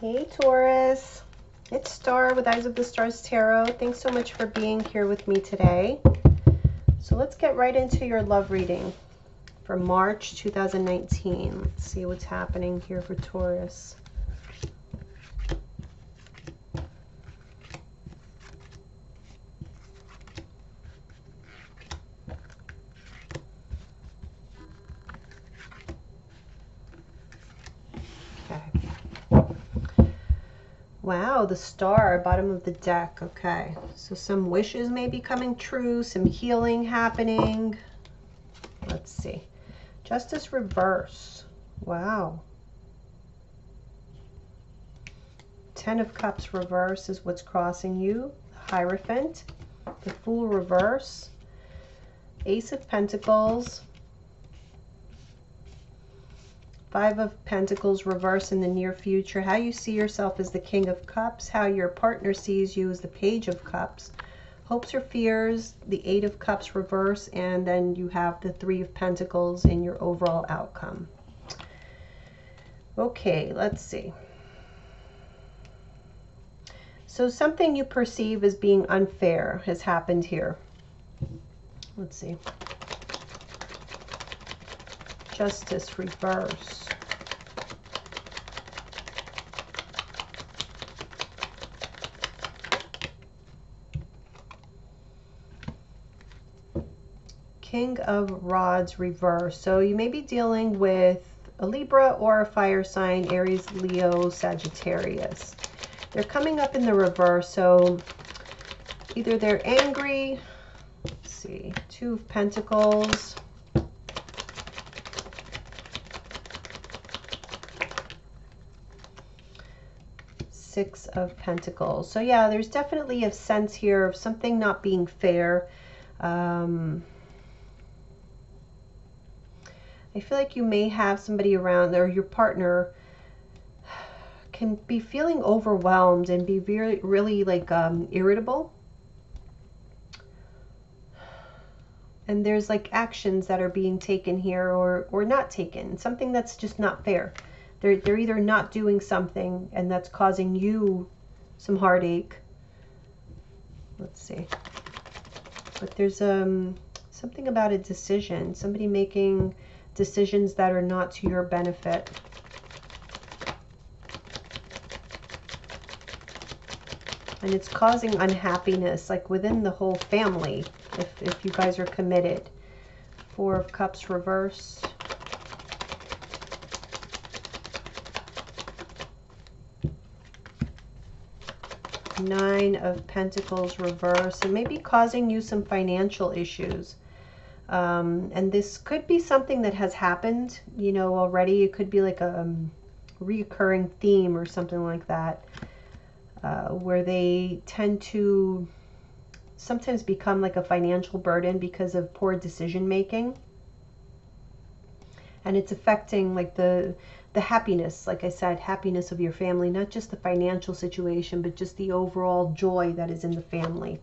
Hey Taurus, it's Star with Eyes of the Stars Tarot. Thanks so much for being here with me today. So let's get right into your love reading for March 2019. Let's see what's happening here for Taurus. Wow, the Star, bottom of the deck. Okay, so some wishes may be coming true, some healing happening. Let's see. Justice reverse. Wow. 10 of Cups reverse is what's crossing you. Hierophant. The Fool reverse. Ace of Pentacles. 5 of Pentacles reverse in the near future. How you see yourself as the King of Cups. How your partner sees you as the Page of Cups. Hopes or fears, the 8 of Cups reverse, and then you have the 3 of Pentacles in your overall outcome. Okay, let's see. So something you perceive as being unfair has happened here. Let's see. Justice reverse. King of Rods reverse. So you may be dealing with a Libra or a fire sign, Aries, Leo, Sagittarius. They're coming up in the reverse, so either they're angry. Let's see, 2 of Pentacles. Six of Pentacles. So yeah, there's definitely a sense here of something not being fair. I feel like you may have somebody around, or your partner can be feeling overwhelmed and be really like irritable. And there's like actions that are being taken here or not taken. Something that's just not fair. They're either not doing something and that's causing you some heartache. Let's see. But there's something about a decision. Somebody making decisions that are not to your benefit. And it's causing unhappiness, like within the whole family, if you guys are committed. 4 of Cups reverse. Nine of Pentacles reverse. It may be causing you some financial issues. And this could be something that has happened, you know, already. It could be like a reoccurring theme or something like that, where they tend to sometimes become like a financial burden because of poor decision making. And it's affecting like the happiness, like I said, happiness of your family, not just the financial situation, but just the overall joy that is in the family.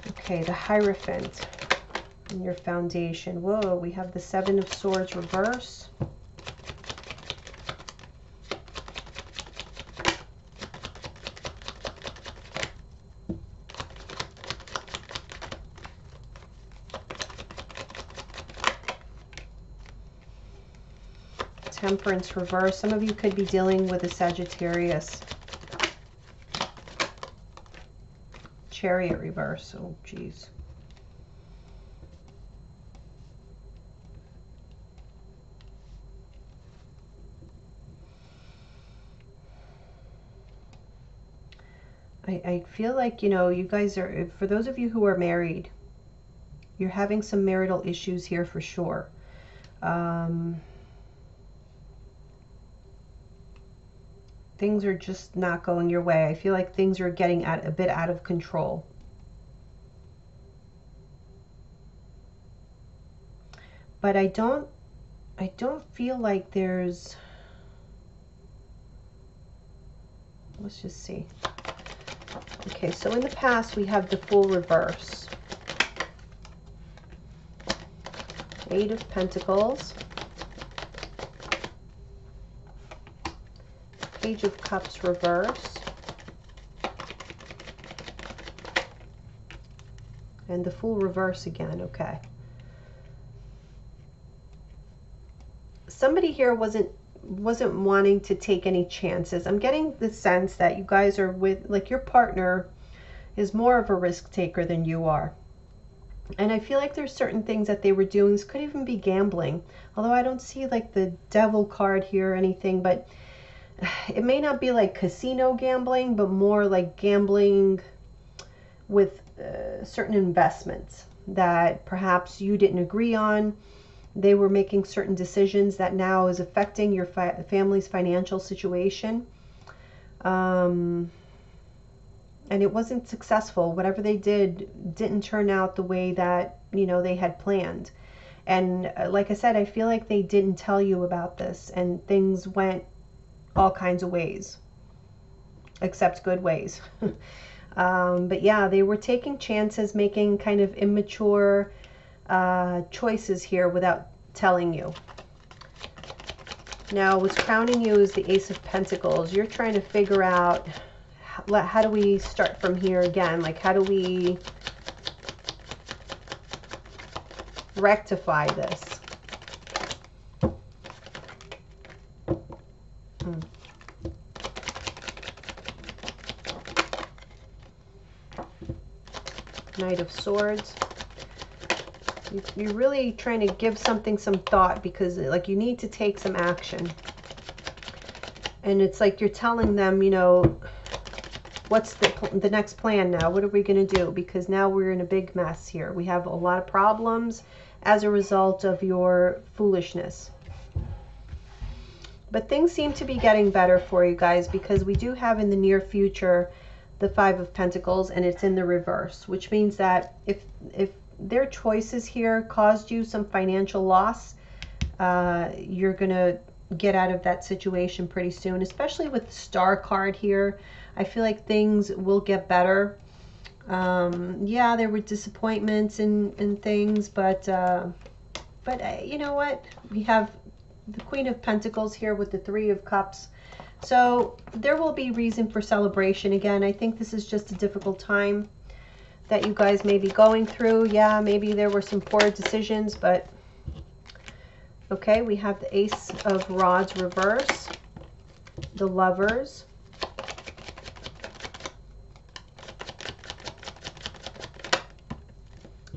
Okay, the Hierophant in your foundation. Whoa, we have the 7 of Swords reverse. Temperance reverse. Some of you could be dealing with a Sagittarius. Chariot reverse. Oh, geez. I feel like, you know, you guys are, for those of you who are married, you're having some marital issues here for sure. Things are just not going your way. I feel like things are getting a bit out of control. But I don't feel like there's, let's just see. Okay, so in the past we have the Fool reverse. 8 of Pentacles. Page of Cups reverse. And the Fool reverse again. Okay. Somebody here wasn't wanting to take any chances. I'm getting the sense that you guys are with, like, your partner is more of a risk taker than you are. And I feel like there's certain things that they were doing. This could even be gambling. Although I don't see like the devil card here or anything, but it may not be like casino gambling, but more like gambling with certain investments that perhaps you didn't agree on. They were making certain decisions that now is affecting your family's financial situation. And it wasn't successful. Whatever they didn't turn out the way that, you know, they had planned. And like I said, I feel like they didn't tell you about this, and things went all kinds of ways, except good ways. But yeah, they were taking chances, making kind of immature choices here without telling you. Now, what's crowning you is the Ace of Pentacles. You're trying to figure out, how do we start from here again? Like, how do we rectify this? Knight of Swords. You're really trying to give something some thought, because like you need to take some action. And it's like you're telling them, you know, what's the next plan now? What are we going to do? Because now we're in a big mess here. We have a lot of problems as a result of your foolishness. But things seem to be getting better for you guys, because we do have in the near future the Five of Pentacles, and it's in the reverse, which means that if their choices here caused you some financial loss, you're gonna get out of that situation pretty soon, especially with the Star card here. I feel like things will get better. Yeah, there were disappointments and things, but you know what? We have the Queen of Pentacles here with the Three of Cups. So there will be reason for celebration again. I think this is just a difficult time that you guys may be going through. Yeah, maybe there were some poor decisions, but okay, we have the Ace of Rods reverse, the Lovers,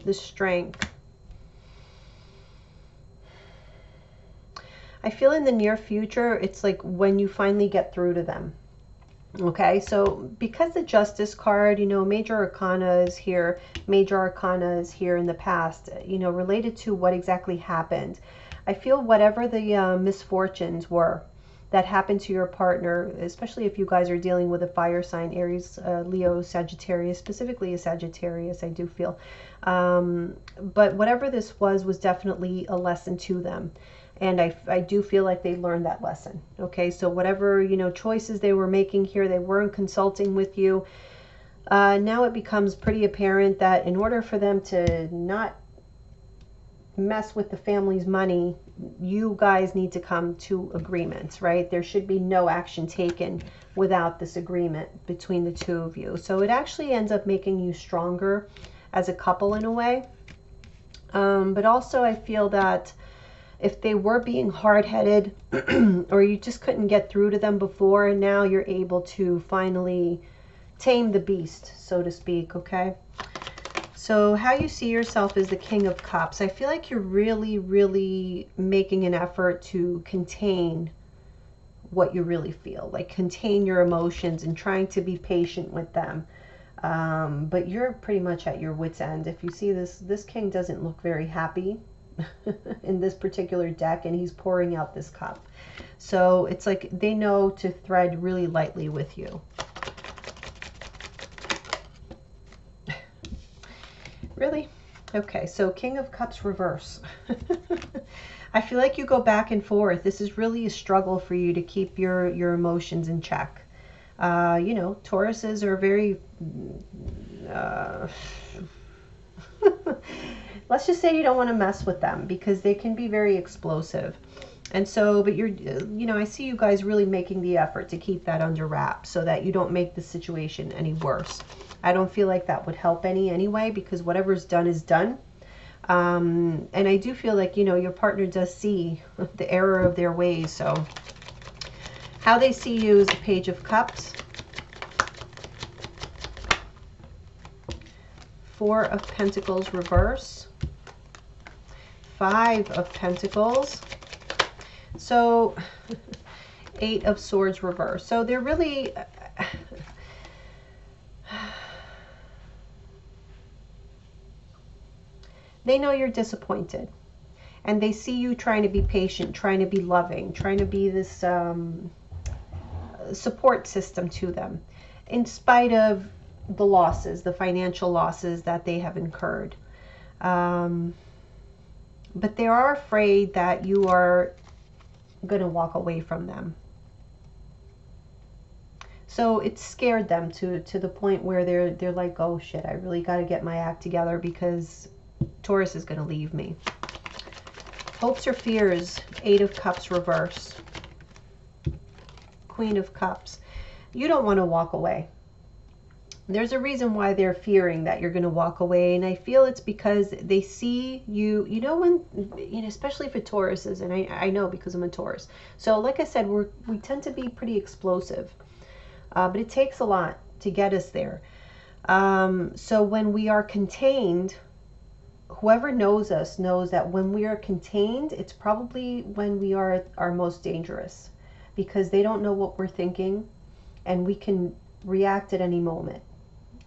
the Strength. I feel in the near future, it's like when you finally get through to them. Okay, so because the Justice card, you know, Major Arcana is here, Major Arcana is here in the past, you know, related to what exactly happened. I feel whatever the misfortunes were that happened to your partner, especially if you guys are dealing with a fire sign, Aries, Leo, Sagittarius, specifically a Sagittarius, I do feel. But whatever this was definitely a lesson to them. And I do feel like they learned that lesson. Okay, so whatever, you know, choices they were making here, they weren't consulting with you. Now it becomes pretty apparent that in order for them to not mess with the family's money, you guys need to come to agreements, right? There should be no action taken without this agreement between the two of you. So it actually ends up making you stronger as a couple in a way. But also I feel that if they were being hard-headed or you just couldn't get through to them before, now you're able to finally tame the beast, so to speak, okay? So how you see yourself is the King of Cups. I feel like you're really, really making an effort to contain what you really feel, like contain your emotions and trying to be patient with them. But you're pretty much at your wit's end. If you see this king doesn't look very happy in this particular deck, and he's pouring out this cup. So it's like they know to thread really lightly with you. Really? Okay, so King of Cups reverse. I feel like you go back and forth. This is really a struggle for you to keep your emotions in check. You know, Tauruses are very let's just say you don't want to mess with them because they can be very explosive. And so, but you're, you know, I see you guys really making the effort to keep that under wraps so that you don't make the situation any worse. I don't feel like that would help anyway, because whatever's done is done. And I do feel like, you know, your partner does see the error of their ways. So how they see you is a Page of Cups, Four of Pentacles reverse, Five of Pentacles. So Eight of Swords reverse. So they're really they know you're disappointed, and they see you trying to be patient, trying to be loving, trying to be this support system to them, in spite of the losses, the financial losses that they have incurred. But they are afraid that you are going to walk away from them. So it scared them to the point where they're like, oh shit, I really got to get my act together because Taurus is going to leave me. Hopes or fears, Eight of Cups reverse, Queen of Cups. You don't want to walk away. There's a reason why they're fearing that you're going to walk away, and I feel it's because they see you, you know, when, you know, especially for Tauruses, and I know because I'm a Taurus. So like I said, we tend to be pretty explosive, but it takes a lot to get us there. So when we are contained, whoever knows us knows that when we are contained, it's probably when we are at our most dangerous, because they don't know what we're thinking, and we can react at any moment.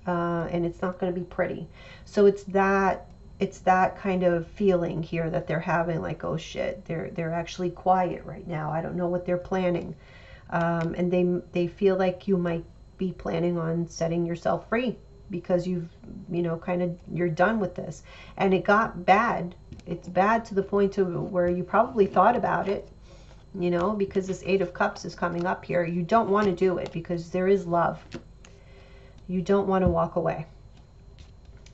And it's not going to be pretty. So it's that kind of feeling here that they're having, like, oh shit, they're actually quiet right now. I don't know what they're planning. And they feel like you might be planning on setting yourself free because you've, you know, you're done with this. And it got bad. It's bad to the point of where you probably thought about it, you know, because this Eight of Cups is coming up here. You don't want to do it because there is love. You don't want to walk away.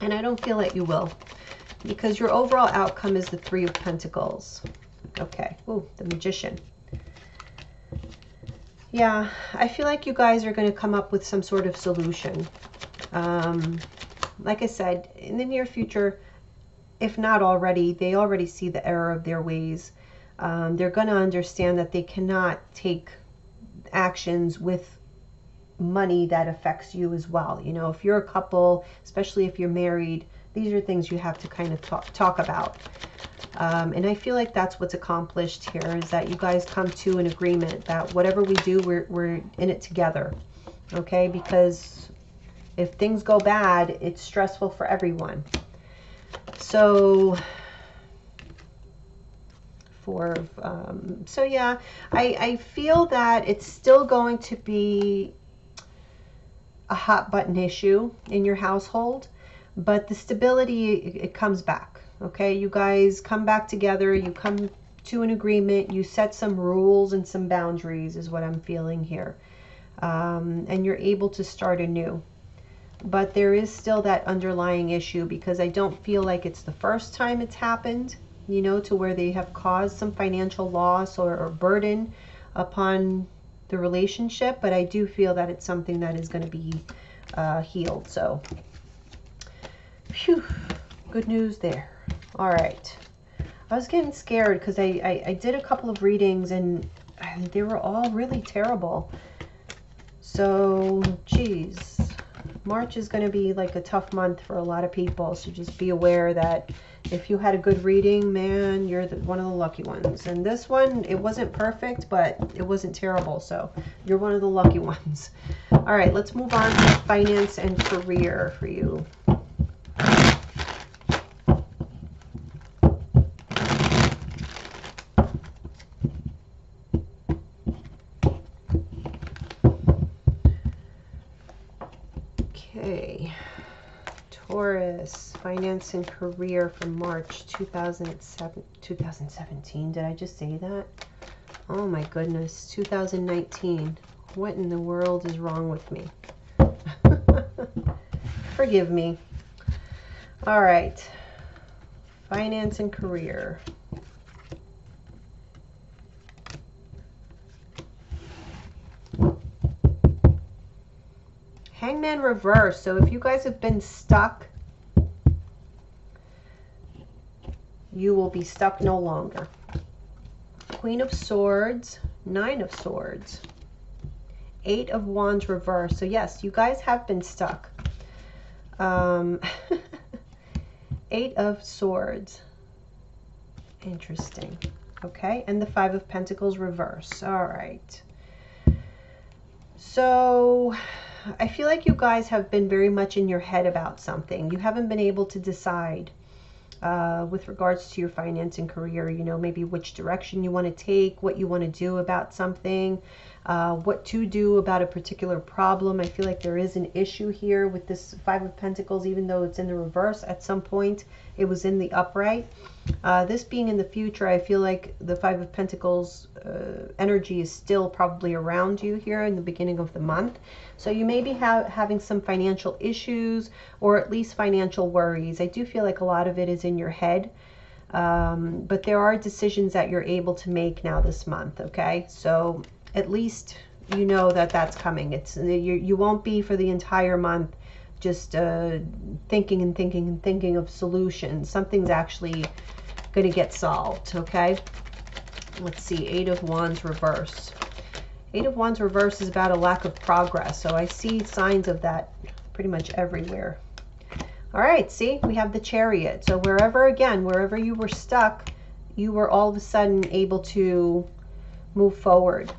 And I don't feel that you will, because your overall outcome is the Three of Pentacles. Okay. Ooh, the Magician. Yeah, I feel like you guys are going to come up with some sort of solution. Like I said, in the near future, if not already, they already see the error of their ways. They're going to understand that they cannot take actions with money that affects you as well. You know, if you're a couple, especially if you're married, these are things you have to kind of talk about. And I feel like that's what's accomplished here, is that you guys come to an agreement that whatever we do, we're in it together. Okay? Because if things go bad, it's stressful for everyone. So so yeah, I feel that it's still going to be a hot button issue in your household, but the stability, it comes back. Okay, you guys come back together, you come to an agreement, you set some rules and some boundaries is what I'm feeling here, and you're able to start anew. But there is still that underlying issue, because I don't feel like it's the first time it's happened, you know, to where they have caused some financial loss or burden upon the relationship, but I do feel that it's something that is going to be healed. So, phew, good news there. All right. I was getting scared because I did a couple of readings and they were all really terrible. So, geez, March is going to be like a tough month for a lot of people. So just be aware that if you had a good reading, man, you're one of the lucky ones. And this one, it wasn't perfect, but it wasn't terrible. So you're one of the lucky ones. All right, let's move on to finance and career for you. Okay. Taurus, finance and career for March 2017. Did I just say that? Oh my goodness. 2019. What in the world is wrong with me? Forgive me. All right. Finance and career. Hangman reverse. So if you guys have been stuck, you will be stuck no longer. Queen of Swords, Nine of Swords, Eight of Wands reverse. So yes, you guys have been stuck. Eight of Swords. Interesting. Okay, and the Five of Pentacles reverse. All right. So I feel like you guys have been very much in your head about something. You haven't been able to decide with regards to your finance and career, you know, maybe which direction you want to take, what you want to do about something, what to do about a particular problem. I feel like there is an issue here with this Five of Pentacles, even though it's in the reverse. At some point, it was in the upright. This being in the future, I feel like the Five of Pentacles energy is still probably around you here in the beginning of the month. So you may be having some financial issues or at least financial worries. I do feel like a lot of it is in your head. But there are decisions that you're able to make now this month, okay? So at least you know that that's coming. You won't be for the entire month just thinking and thinking and thinking of solutions. Something's actually going to get solved, okay? Let's see, Eight of Wands reverse. Eight of Wands reverse is about a lack of progress. So I see signs of that pretty much everywhere. All right, see, we have the Chariot. So wherever you were stuck, you were all of a sudden able to move forward.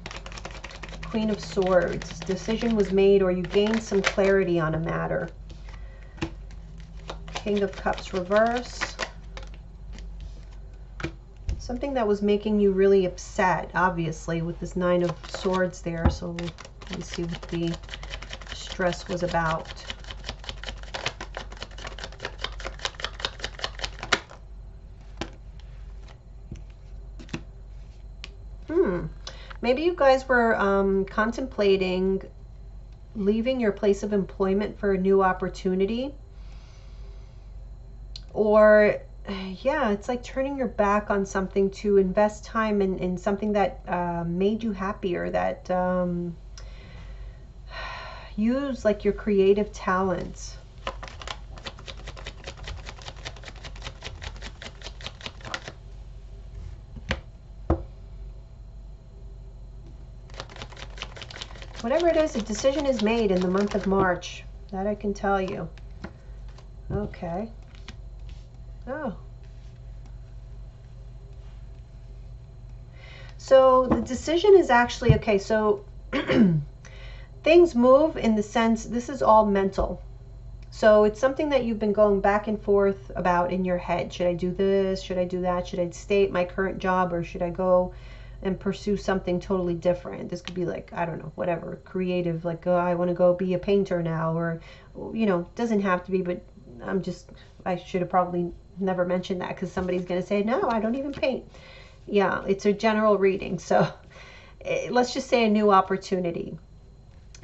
Queen of Swords, decision was made or you gained some clarity on a matter. King of Cups reverse. Something that was making you really upset, obviously, with this Nine of Swords there. So let's see what the stress was about. Maybe you guys were contemplating leaving your place of employment for a new opportunity. Or, yeah, it's like turning your back on something to invest time in something that made you happier, that use like your creative talents. Whatever it is, a decision is made in the month of March. That I can tell you. Okay. Oh. So the decision is actually, okay, so things move in the sense, this is all mental. So it's something that you've been going back and forth about in your head. Should I do this? Should I do that? Should I stay at my current job, or should I go and pursue something totally different? This could be like, I don't know, whatever, creative, like, oh, I want to go be a painter now, or, you know, doesn't have to be, but I should have probably never mentioned that because somebody's going to say, no, I don't even paint. Yeah, it's a general reading. So let's just say a new opportunity.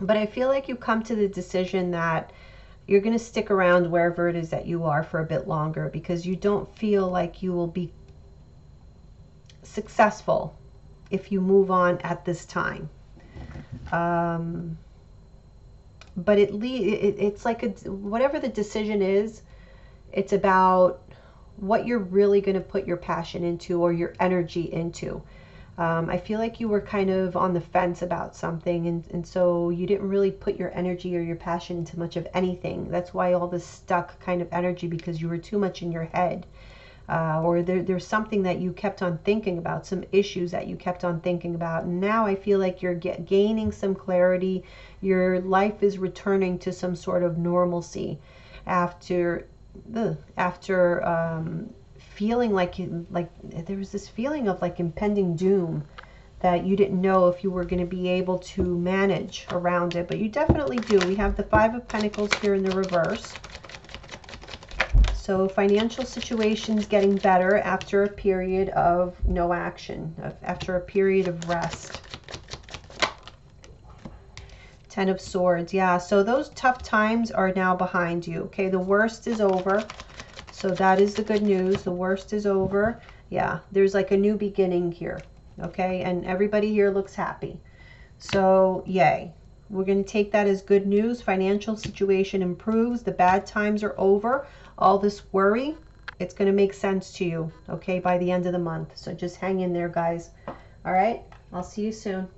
But I feel like you come to the decision that you're going to stick around wherever it is that you are for a bit longer, because you don't feel like you will be successful if you move on at this time. But it's like whatever the decision is, it's about what you're really going to put your passion into or your energy into. I feel like you were kind of on the fence about something, and so you didn't really put your energy or your passion into much of anything. That's why all this stuck kind of energy, because you were too much in your head. Or there's something that you kept on thinking about, some issues that you kept on thinking about. And now I feel like you're gaining some clarity. Your life is returning to some sort of normalcy after feeling like there was this feeling of like impending doom that you didn't know if you were going to be able to manage around it. But you definitely do. We have the Five of Pentacles here in the reverse. So financial situations getting better after a period of no action, after a period of rest. Ten of Swords. Yeah, so those tough times are now behind you. Okay, the worst is over. So that is the good news. The worst is over. Yeah, there's like a new beginning here. Okay, and everybody here looks happy. So, yay. We're going to take that as good news. Financial situation improves. The bad times are over. All this worry, it's going to make sense to you, okay, by the end of the month. So just hang in there, guys. All right, I'll see you soon.